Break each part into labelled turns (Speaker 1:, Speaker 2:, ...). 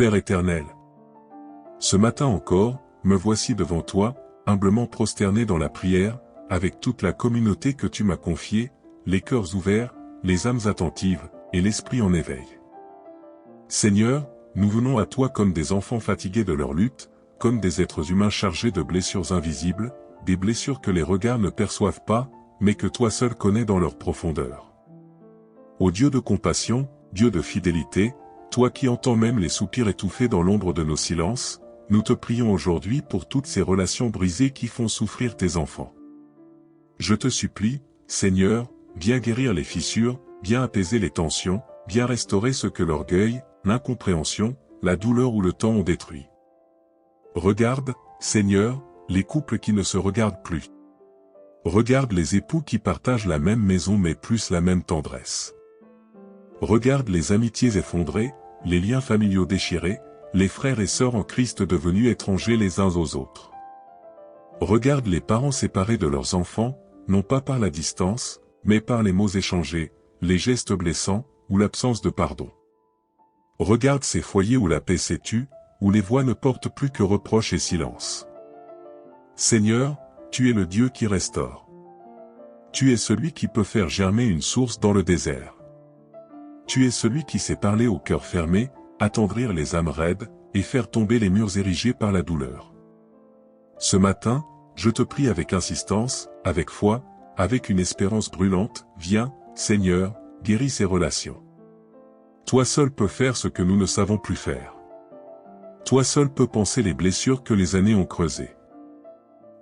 Speaker 1: Père éternel, ce matin encore, me voici devant toi, humblement prosterné dans la prière, avec toute la communauté que tu m'as confiée, les cœurs ouverts, les âmes attentives, et l'esprit en éveil. Seigneur, nous venons à toi comme des enfants fatigués de leur lutte, comme des êtres humains chargés de blessures invisibles, des blessures que les regards ne perçoivent pas, mais que toi seul connais dans leur profondeur. Ô Dieu de compassion, Dieu de fidélité, toi qui entends même les soupirs étouffés dans l'ombre de nos silences, nous te prions aujourd'hui pour toutes ces relations brisées qui font souffrir tes enfants. Je te supplie, Seigneur, viens guérir les fissures, viens apaiser les tensions, viens restaurer ce que l'orgueil, l'incompréhension, la douleur ou le temps ont détruit. Regarde, Seigneur, les couples qui ne se regardent plus. Regarde les époux qui partagent la même maison mais plus la même tendresse. Regarde les amitiés effondrées, les liens familiaux déchirés, les frères et sœurs en Christ devenus étrangers les uns aux autres. Regarde les parents séparés de leurs enfants, non pas par la distance, mais par les mots échangés, les gestes blessants, ou l'absence de pardon. Regarde ces foyers où la paix s'est tue, où les voix ne portent plus que reproches et silence. Seigneur, tu es le Dieu qui restaure. Tu es celui qui peut faire germer une source dans le désert. Tu es celui qui sait parler au cœur fermé, attendrir les âmes raides, et faire tomber les murs érigés par la douleur. Ce matin, je te prie avec insistance, avec foi, avec une espérance brûlante, viens, Seigneur, guéris ces relations. Toi seul peux faire ce que nous ne savons plus faire. Toi seul peux panser les blessures que les années ont creusées.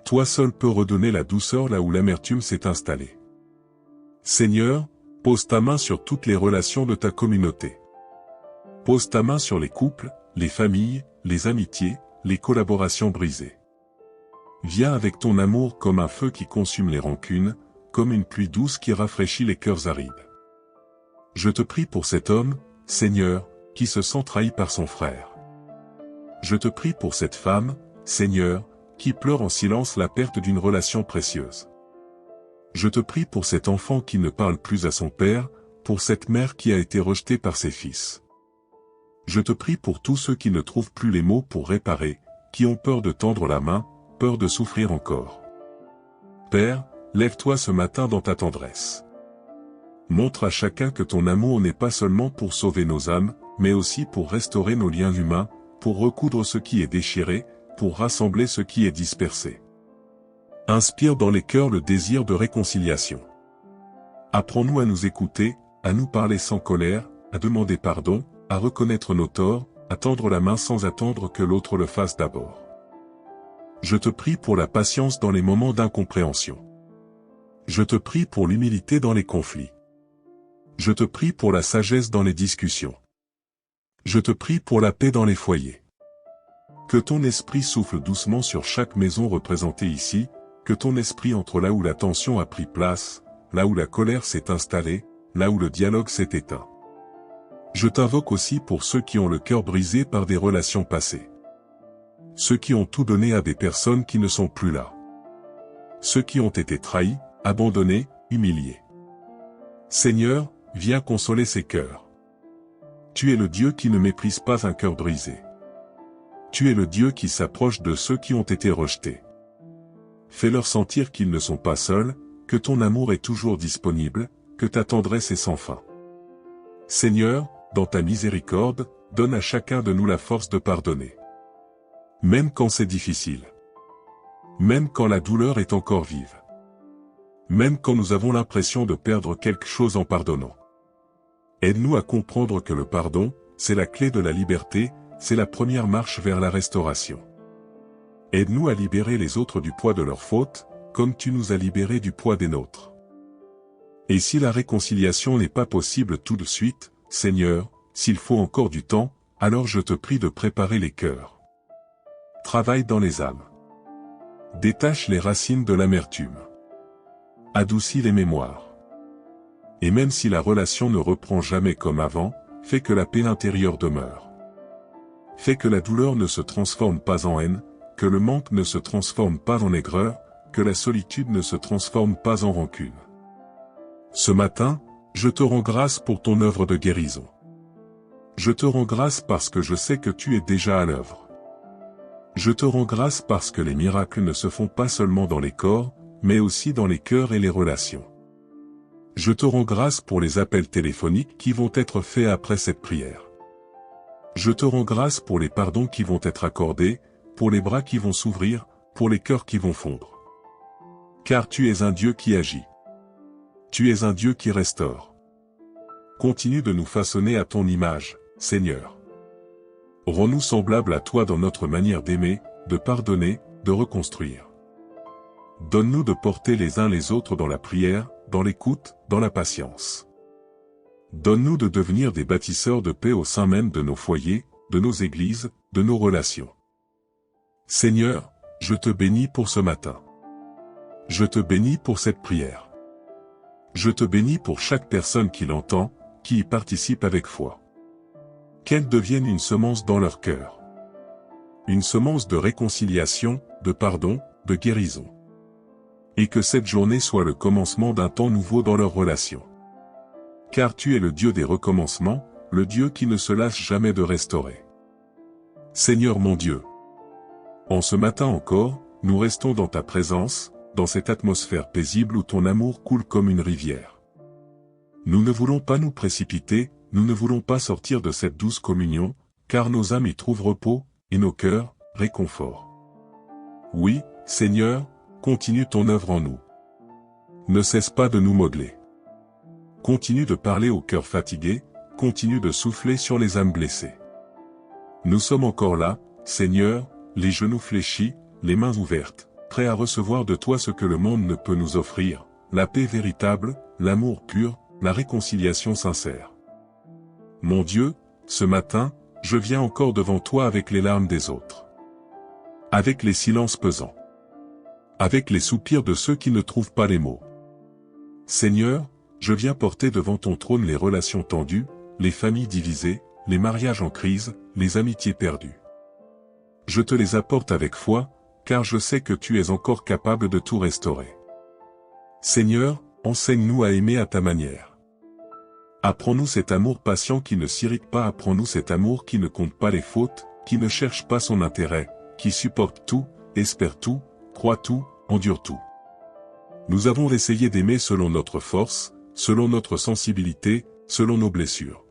Speaker 1: Toi seul peux redonner la douceur là où l'amertume s'est installée. Seigneur, pose ta main sur toutes les relations de ta communauté. Pose ta main sur les couples, les familles, les amitiés, les collaborations brisées. Viens avec ton amour comme un feu qui consume les rancunes, comme une pluie douce qui rafraîchit les cœurs arides. Je te prie pour cet homme, Seigneur, qui se sent trahi par son frère. Je te prie pour cette femme, Seigneur, qui pleure en silence la perte d'une relation précieuse. Je te prie pour cet enfant qui ne parle plus à son père, pour cette mère qui a été rejetée par ses fils. Je te prie pour tous ceux qui ne trouvent plus les mots pour réparer, qui ont peur de tendre la main, peur de souffrir encore. Père, lève-toi ce matin dans ta tendresse. Montre à chacun que ton amour n'est pas seulement pour sauver nos âmes, mais aussi pour restaurer nos liens humains, pour recoudre ce qui est déchiré, pour rassembler ce qui est dispersé. Inspire dans les cœurs le désir de réconciliation. Apprends-nous à nous écouter, à nous parler sans colère, à demander pardon, à reconnaître nos torts, à tendre la main sans attendre que l'autre le fasse d'abord. Je te prie pour la patience dans les moments d'incompréhension. Je te prie pour l'humilité dans les conflits. Je te prie pour la sagesse dans les discussions. Je te prie pour la paix dans les foyers. Que ton esprit souffle doucement sur chaque maison représentée ici, que ton esprit entre là où la tension a pris place, là où la colère s'est installée, là où le dialogue s'est éteint. Je t'invoque aussi pour ceux qui ont le cœur brisé par des relations passées. Ceux qui ont tout donné à des personnes qui ne sont plus là. Ceux qui ont été trahis, abandonnés, humiliés. Seigneur, viens consoler ces cœurs. Tu es le Dieu qui ne méprise pas un cœur brisé. Tu es le Dieu qui s'approche de ceux qui ont été rejetés. Fais-leur sentir qu'ils ne sont pas seuls, que ton amour est toujours disponible, que ta tendresse est sans fin. Seigneur, dans ta miséricorde, donne à chacun de nous la force de pardonner. Même quand c'est difficile. Même quand la douleur est encore vive. Même quand nous avons l'impression de perdre quelque chose en pardonnant. Aide-nous à comprendre que le pardon, c'est la clé de la liberté, c'est la première marche vers la restauration. Aide-nous à libérer les autres du poids de leurs fautes, comme tu nous as libérés du poids des nôtres. Et si la réconciliation n'est pas possible tout de suite, Seigneur, s'il faut encore du temps, alors je te prie de préparer les cœurs. Travaille dans les âmes. Détache les racines de l'amertume. Adoucis les mémoires. Et même si la relation ne reprend jamais comme avant, fais que la paix intérieure demeure. Fais que la douleur ne se transforme pas en haine, que le manque ne se transforme pas en aigreur, que la solitude ne se transforme pas en rancune. Ce matin, je te rends grâce pour ton œuvre de guérison. Je te rends grâce parce que je sais que tu es déjà à l'œuvre. Je te rends grâce parce que les miracles ne se font pas seulement dans les corps, mais aussi dans les cœurs et les relations. Je te rends grâce pour les appels téléphoniques qui vont être faits après cette prière. Je te rends grâce pour les pardons qui vont être accordés, pour les bras qui vont s'ouvrir, pour les cœurs qui vont fondre. Car tu es un Dieu qui agit. Tu es un Dieu qui restaure. Continue de nous façonner à ton image, Seigneur. Rends-nous semblables à toi dans notre manière d'aimer, de pardonner, de reconstruire. Donne-nous de porter les uns les autres dans la prière, dans l'écoute, dans la patience. Donne-nous de devenir des bâtisseurs de paix au sein même de nos foyers, de nos églises, de nos relations. Seigneur, je te bénis pour ce matin. Je te bénis pour cette prière. Je te bénis pour chaque personne qui l'entend, qui y participe avec foi. Qu'elle devienne une semence dans leur cœur. Une semence de réconciliation, de pardon, de guérison. Et que cette journée soit le commencement d'un temps nouveau dans leurs relations. Car tu es le Dieu des recommencements, le Dieu qui ne se lâche jamais de restaurer. Seigneur mon Dieu. En ce matin encore, nous restons dans ta présence, dans cette atmosphère paisible où ton amour coule comme une rivière. Nous ne voulons pas nous précipiter, nous ne voulons pas sortir de cette douce communion, car nos âmes y trouvent repos, et nos cœurs, réconfort. Oui, Seigneur, continue ton œuvre en nous. Ne cesse pas de nous modeler. Continue de parler aux cœurs fatigués, continue de souffler sur les âmes blessées. Nous sommes encore là, Seigneur, les genoux fléchis, les mains ouvertes, prêts à recevoir de toi ce que le monde ne peut nous offrir, la paix véritable, l'amour pur, la réconciliation sincère. Mon Dieu, ce matin, je viens encore devant toi avec les larmes des autres. Avec les silences pesants. Avec les soupirs de ceux qui ne trouvent pas les mots. Seigneur, je viens porter devant ton trône les relations tendues, les familles divisées, les mariages en crise, les amitiés perdues. Je te les apporte avec foi, car je sais que tu es encore capable de tout restaurer. Seigneur, enseigne-nous à aimer à ta manière. Apprends-nous cet amour patient qui ne s'irrite pas, apprends-nous cet amour qui ne compte pas les fautes, qui ne cherche pas son intérêt, qui supporte tout, espère tout, croit tout, endure tout. Nous avons essayé d'aimer selon notre force, selon notre sensibilité, selon nos blessures.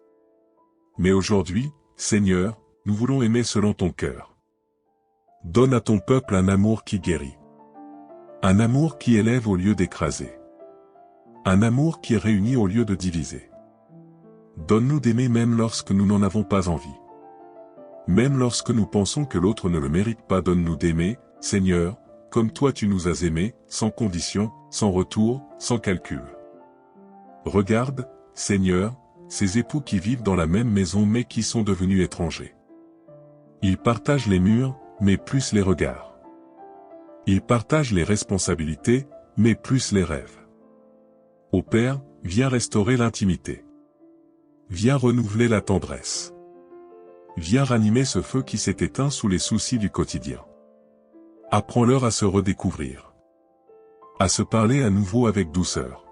Speaker 1: Mais aujourd'hui, Seigneur, nous voulons aimer selon ton cœur. Donne à ton peuple un amour qui guérit. Un amour qui élève au lieu d'écraser. Un amour qui réunit au lieu de diviser. Donne-nous d'aimer même lorsque nous n'en avons pas envie. Même lorsque nous pensons que l'autre ne le mérite pas, donne-nous d'aimer, Seigneur, comme toi tu nous as aimés, sans condition, sans retour, sans calcul. Regarde, Seigneur, ces époux qui vivent dans la même maison mais qui sont devenus étrangers. Ils partagent les murs, mais plus les regards. Ils partagent les responsabilités, mais plus les rêves. Ô Père, viens restaurer l'intimité. Viens renouveler la tendresse. Viens ranimer ce feu qui s'est éteint sous les soucis du quotidien. Apprends-leur à se redécouvrir. À se parler à nouveau avec douceur.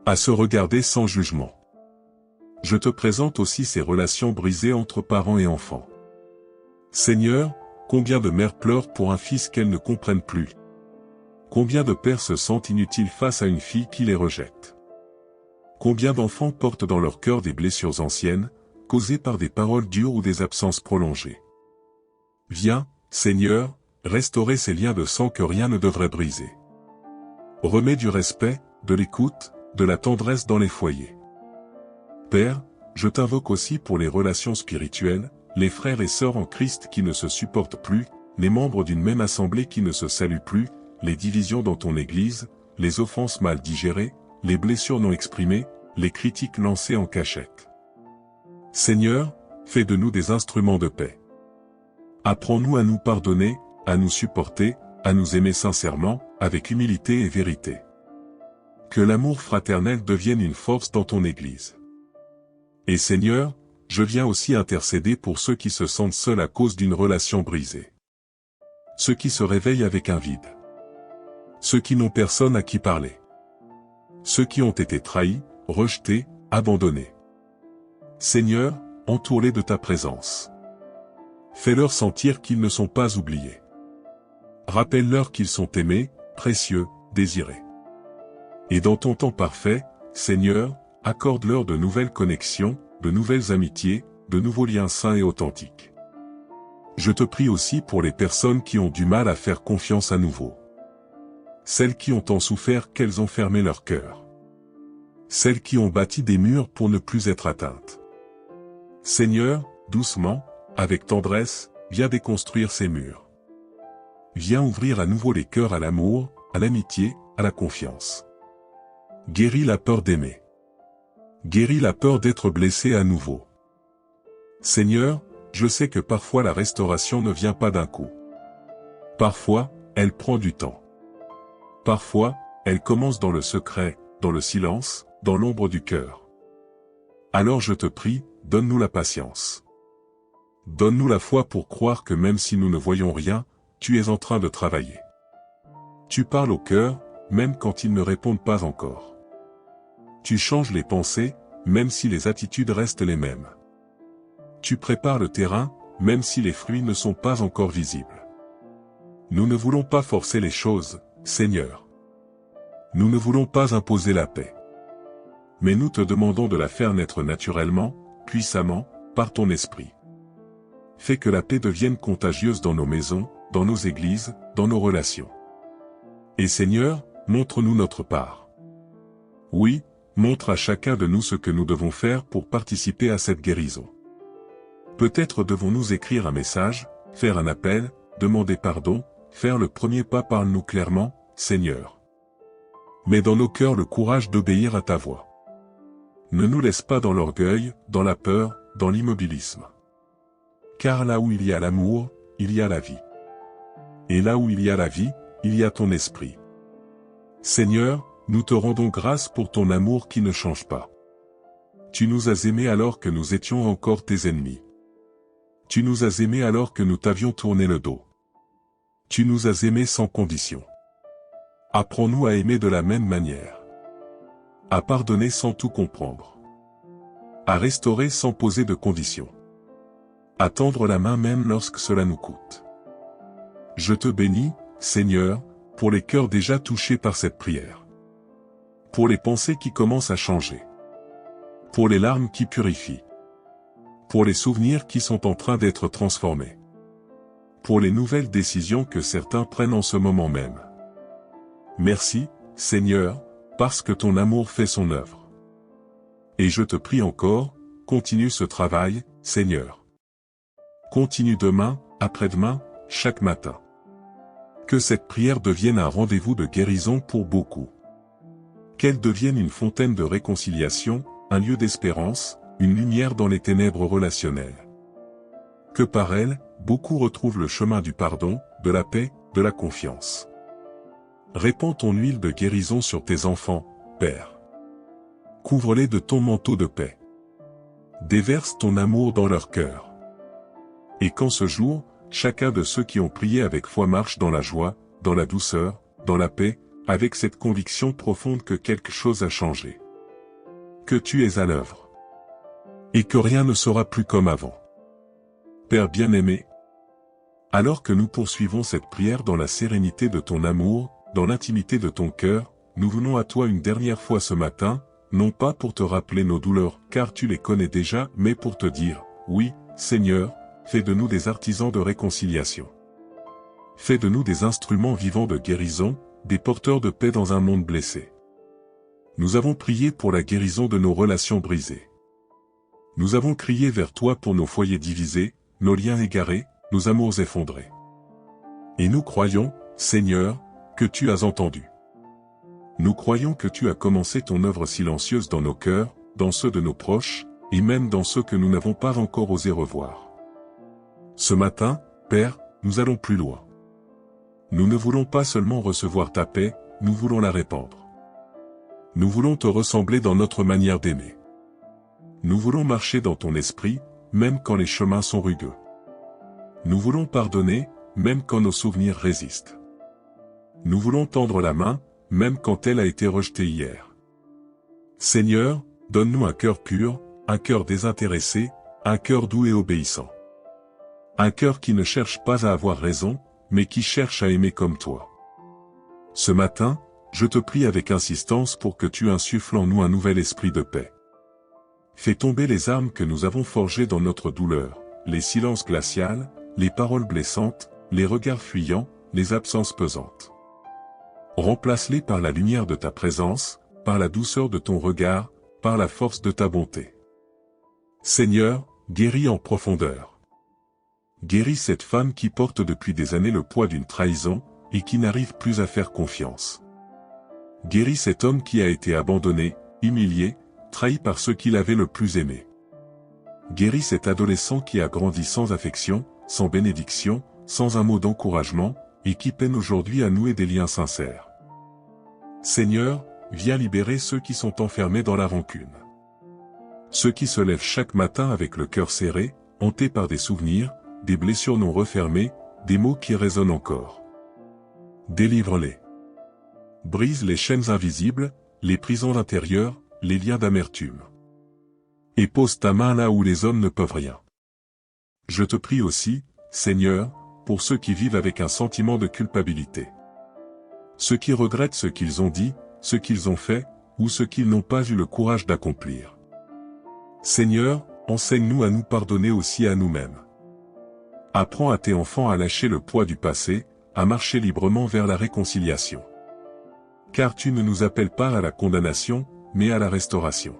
Speaker 1: À se regarder sans jugement. Je te présente aussi ces relations brisées entre parents et enfants. Seigneur, combien de mères pleurent pour un fils qu'elles ne comprennent plus. Combien de pères se sentent inutiles face à une fille qui les rejette. Combien d'enfants portent dans leur cœur des blessures anciennes, causées par des paroles dures ou des absences prolongées. Viens, Seigneur, restaurer ces liens de sang que rien ne devrait briser. Remets du respect, de l'écoute, de la tendresse dans les foyers. Père, je t'invoque aussi pour les relations spirituelles, les frères et sœurs en Christ qui ne se supportent plus, les membres d'une même assemblée qui ne se saluent plus, les divisions dans ton Église, les offenses mal digérées, les blessures non exprimées, les critiques lancées en cachette. Seigneur, fais de nous des instruments de paix. Apprends-nous à nous pardonner, à nous supporter, à nous aimer sincèrement, avec humilité et vérité. Que l'amour fraternel devienne une force dans ton Église. Et Seigneur, je viens aussi intercéder pour ceux qui se sentent seuls à cause d'une relation brisée. Ceux qui se réveillent avec un vide. Ceux qui n'ont personne à qui parler. Ceux qui ont été trahis, rejetés, abandonnés. Seigneur, entoure-les de ta présence. Fais-leur sentir qu'ils ne sont pas oubliés. Rappelle-leur qu'ils sont aimés, précieux, désirés. Et dans ton temps parfait, Seigneur, accorde-leur de nouvelles connexions, de nouvelles amitiés, de nouveaux liens sains et authentiques. Je te prie aussi pour les personnes qui ont du mal à faire confiance à nouveau. Celles qui ont tant souffert qu'elles ont fermé leur cœur. Celles qui ont bâti des murs pour ne plus être atteintes. Seigneur, doucement, avec tendresse, viens déconstruire ces murs. Viens ouvrir à nouveau les cœurs à l'amour, à l'amitié, à la confiance. Guéris la peur d'aimer. Guéris la peur d'être blessé à nouveau. Seigneur, je sais que parfois la restauration ne vient pas d'un coup. Parfois, elle prend du temps. Parfois, elle commence dans le secret, dans le silence, dans l'ombre du cœur. Alors je te prie, donne-nous la patience. Donne-nous la foi pour croire que même si nous ne voyons rien, tu es en train de travailler. Tu parles au cœur, même quand ils ne répondent pas encore. Tu changes les pensées, même si les attitudes restent les mêmes. Tu prépares le terrain, même si les fruits ne sont pas encore visibles. Nous ne voulons pas forcer les choses, Seigneur. Nous ne voulons pas imposer la paix. Mais nous te demandons de la faire naître naturellement, puissamment, par ton esprit. Fais que la paix devienne contagieuse dans nos maisons, dans nos églises, dans nos relations. Et Seigneur, montre-nous notre part. Oui, montre à chacun de nous ce que nous devons faire pour participer à cette guérison. Peut-être devons-nous écrire un message, faire un appel, demander pardon, faire le premier pas. Parle-nous clairement, Seigneur. Mets dans nos cœurs le courage d'obéir à ta voix. Ne nous laisse pas dans l'orgueil, dans la peur, dans l'immobilisme. Car là où il y a l'amour, il y a la vie. Et là où il y a la vie, il y a ton esprit. Seigneur, nous te rendons grâce pour ton amour qui ne change pas. Tu nous as aimés alors que nous étions encore tes ennemis. Tu nous as aimés alors que nous t'avions tourné le dos. Tu nous as aimés sans condition. Apprends-nous à aimer de la même manière. À pardonner sans tout comprendre. À restaurer sans poser de conditions. À tendre la main même lorsque cela nous coûte. Je te bénis, Seigneur, pour les cœurs déjà touchés par cette prière. Pour les pensées qui commencent à changer. Pour les larmes qui purifient. Pour les souvenirs qui sont en train d'être transformés. Pour les nouvelles décisions que certains prennent en ce moment même. Merci, Seigneur, parce que ton amour fait son œuvre. Et je te prie encore, continue ce travail, Seigneur. Continue demain, après-demain, chaque matin. Que cette prière devienne un rendez-vous de guérison pour beaucoup. Qu'elle devienne une fontaine de réconciliation, un lieu d'espérance, une lumière dans les ténèbres relationnelles. Que par elle, beaucoup retrouvent le chemin du pardon, de la paix, de la confiance. Répands ton huile de guérison sur tes enfants, Père. Couvre-les de ton manteau de paix. Déverse ton amour dans leur cœur. Et qu'en ce jour, chacun de ceux qui ont prié avec foi marche dans la joie, dans la douceur, dans la paix, avec cette conviction profonde que quelque chose a changé. Que tu es à l'œuvre. Et que rien ne sera plus comme avant. Père bien-aimé, alors que nous poursuivons cette prière dans la sérénité de ton amour, dans l'intimité de ton cœur, nous venons à toi une dernière fois ce matin, non pas pour te rappeler nos douleurs, car tu les connais déjà, mais pour te dire, oui, Seigneur, fais de nous des artisans de réconciliation. Fais de nous des instruments vivants de guérison, des porteurs de paix dans un monde blessé. Nous avons prié pour la guérison de nos relations brisées. Nous avons crié vers toi pour nos foyers divisés, nos liens égarés, nos amours effondrés. Et nous croyons, Seigneur, que tu as entendu. Nous croyons que tu as commencé ton œuvre silencieuse dans nos cœurs, dans ceux de nos proches, et même dans ceux que nous n'avons pas encore osé revoir. Ce matin, Père, nous allons plus loin. Nous ne voulons pas seulement recevoir ta paix, nous voulons la répandre. Nous voulons te ressembler dans notre manière d'aimer. Nous voulons marcher dans ton esprit, même quand les chemins sont rugueux. Nous voulons pardonner, même quand nos souvenirs résistent. Nous voulons tendre la main, même quand elle a été rejetée hier. Seigneur, donne-nous un cœur pur, un cœur désintéressé, Un cœur doux et obéissant. Un cœur qui ne cherche pas à avoir raison, mais qui cherche à aimer comme toi. Ce matin, je te prie avec insistance pour que tu insuffles en nous un nouvel esprit de paix. Fais tomber les armes que nous avons forgées dans notre douleur, les silences glaciaux, les paroles blessantes, les regards fuyants, les absences pesantes. Remplace-les par la lumière de ta présence, par la douceur de ton regard, par la force de ta bonté. Seigneur, guéris en profondeur. Guéris cette femme qui porte depuis des années le poids d'une trahison, et qui n'arrive plus à faire confiance. Guéris cet homme qui a été abandonné, humilié, trahi par ceux qu'il avait le plus aimé. Guéris cet adolescent qui a grandi sans affection, sans bénédiction, sans un mot d'encouragement, et qui peine aujourd'hui à nouer des liens sincères. Seigneur, viens libérer ceux qui sont enfermés dans la rancune. Ceux qui se lèvent chaque matin avec le cœur serré, hantés par des souvenirs, des blessures non refermées, des mots qui résonnent encore. Délivre-les. Brise les chaînes invisibles, les prisons intérieures, les liens d'amertume. Et pose ta main là où les hommes ne peuvent rien. Je te prie aussi, Seigneur, pour ceux qui vivent avec un sentiment de culpabilité. Ceux qui regrettent ce qu'ils ont dit, ce qu'ils ont fait, ou ce qu'ils n'ont pas eu le courage d'accomplir. Seigneur, enseigne-nous à nous pardonner aussi à nous-mêmes. Apprends à tes enfants à lâcher le poids du passé, à marcher librement vers la réconciliation. Car tu ne nous appelles pas à la condamnation, mais à la restauration.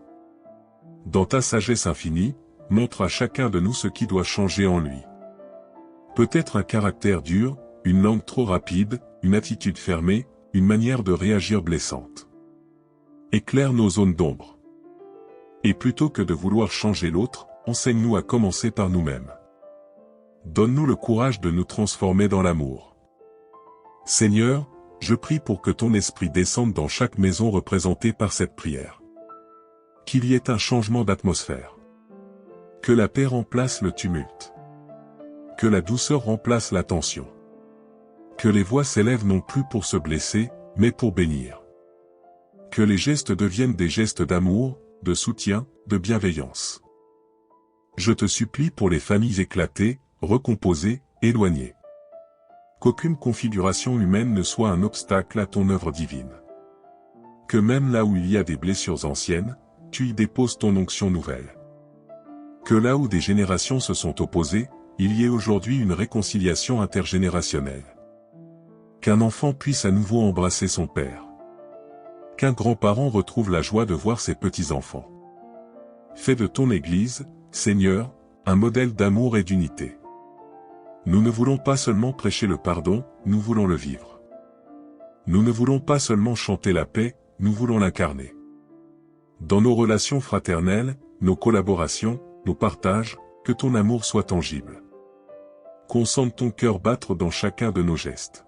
Speaker 1: Dans ta sagesse infinie, montre à chacun de nous ce qui doit changer en lui. Peut-être un caractère dur, une langue trop rapide, une attitude fermée, une manière de réagir blessante. Éclaire nos zones d'ombre. Et plutôt que de vouloir changer l'autre, enseigne-nous à commencer par nous-mêmes. Donne-nous le courage de nous transformer dans l'amour. Seigneur, je prie pour que ton esprit descende dans chaque maison représentée par cette prière. Qu'il y ait un changement d'atmosphère. Que la paix remplace le tumulte. Que la douceur remplace la tension. Que les voix s'élèvent non plus pour se blesser, mais pour bénir. Que les gestes deviennent des gestes d'amour, de soutien, de bienveillance. Je te supplie pour les familles éclatées, recomposées, éloignées. Qu'aucune configuration humaine ne soit un obstacle à ton œuvre divine. Que même là où il y a des blessures anciennes, tu y déposes ton onction nouvelle. Que là où des générations se sont opposées, il y ait aujourd'hui une réconciliation intergénérationnelle. Qu'un enfant puisse à nouveau embrasser son père. Qu'un grand-parent retrouve la joie de voir ses petits-enfants. Fais de ton Église, Seigneur, un modèle d'amour et d'unité. Nous ne voulons pas seulement prêcher le pardon, nous voulons le vivre. Nous ne voulons pas seulement chanter la paix, nous voulons l'incarner. Dans nos relations fraternelles, nos collaborations, nos partages, que ton amour soit tangible. Qu'on sente ton cœur battre dans chacun de nos gestes.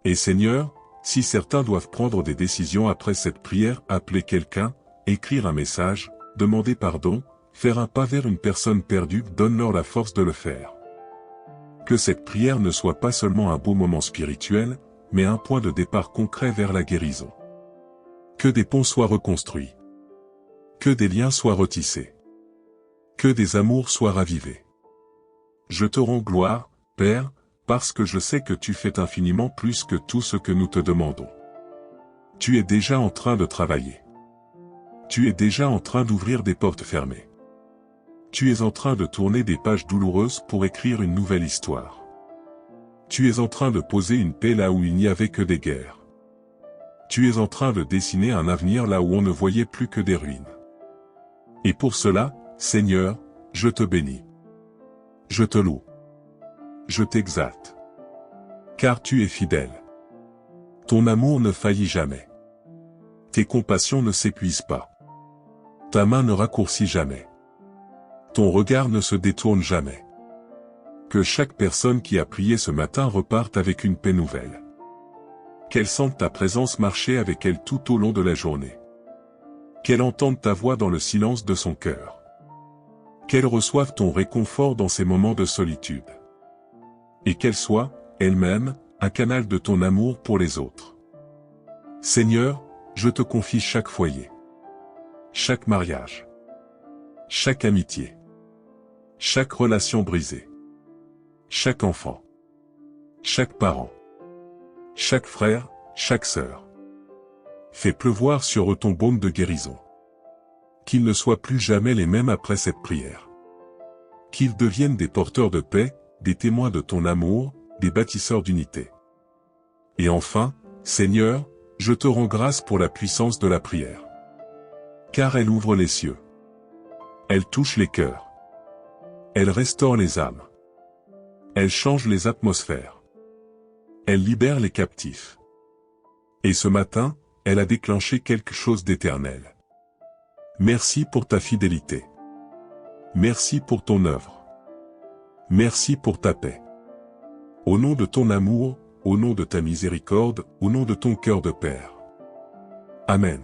Speaker 1: Et Seigneur, si certains doivent prendre des décisions après cette prière, appeler quelqu'un, écrire un message, demander pardon, faire un pas vers une personne perdue, donne-leur la force de le faire. Que cette prière ne soit pas seulement un beau moment spirituel, mais un point de départ concret vers la guérison. Que des ponts soient reconstruits. Que des liens soient retissés. Que des amours soient ravivés. Je te rends gloire, Père, parce que je sais que tu fais infiniment plus que tout ce que nous te demandons. Tu es déjà en train de travailler. Tu es déjà en train d'ouvrir des portes fermées. Tu es en train de tourner des pages douloureuses pour écrire une nouvelle histoire. Tu es en train de poser une paix là où il n'y avait que des guerres. Tu es en train de dessiner un avenir là où on ne voyait plus que des ruines. Et pour cela, Seigneur, je te bénis. Je te loue. Je t'exalte. Car tu es fidèle. Ton amour ne faillit jamais. Tes compassions ne s'épuisent pas. Ta main ne raccourcit jamais. Ton regard ne se détourne jamais. Que chaque personne qui a prié ce matin reparte avec une paix nouvelle. Qu'elle sente ta présence marcher avec elle tout au long de la journée. Qu'elle entende ta voix dans le silence de son cœur. Qu'elle reçoive ton réconfort dans ces moments de solitude. Et qu'elle soit, elle-même, un canal de ton amour pour les autres. Seigneur, je te confie chaque foyer. Chaque mariage. Chaque amitié. chaque relation brisée, chaque enfant, chaque parent, chaque frère, chaque sœur. Fais pleuvoir sur eux ton baume de guérison. Qu'ils ne soient plus jamais les mêmes après cette prière. Qu'ils deviennent des porteurs de paix, des témoins de ton amour, des bâtisseurs d'unité. Et enfin, Seigneur, je te rends grâce pour la puissance de la prière. Car elle ouvre les cieux. Elle touche les cœurs. Elle restaure les âmes. Elle change les atmosphères. Elle libère les captifs. Et ce matin, elle a déclenché quelque chose d'éternel. Merci pour ta fidélité. Merci pour ton œuvre. Merci pour ta paix. Au nom de ton amour, au nom de ta miséricorde, au nom de ton cœur de Père. Amen.